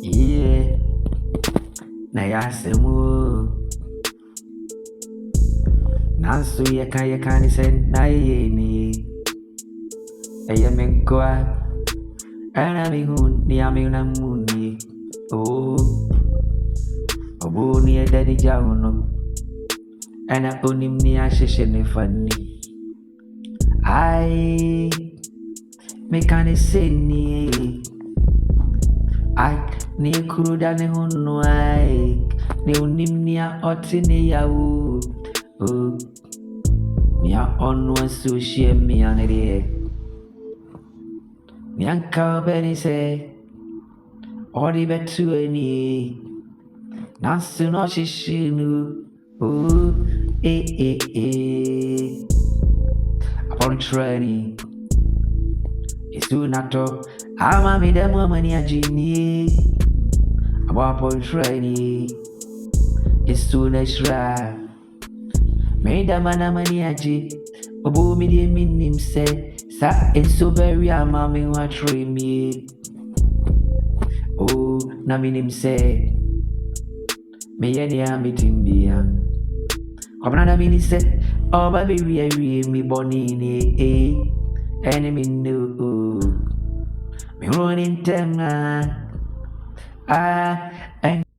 Yeah, na yasemu. Nansu yeka ni sen na yeni. Eya menkwa. Ana mi hun ni ami na muni. Oh, obu ni edadi jauno. Ana onim ni ashishe ni fani. Ai, mekane seni. Ai, ni kuruda ni hunu ai. Ni unim ni a oti ni ya u. Oh, ni a onu social mi anere. Ni anka beni se. Ori betu eni. Nansu no shishinu. Oh, eh. Upon training. Isu nato. Ama mi demo mani ajini. Upon training. Isu neshra. Made mana mani aji. Obu mi di minim se. Sa enso very ama mi wa try me. Oh, na minim se. Me yeni a mi timbian. Kwabna na mini se. Oh, baby, we bonini, enemy no. Me running them,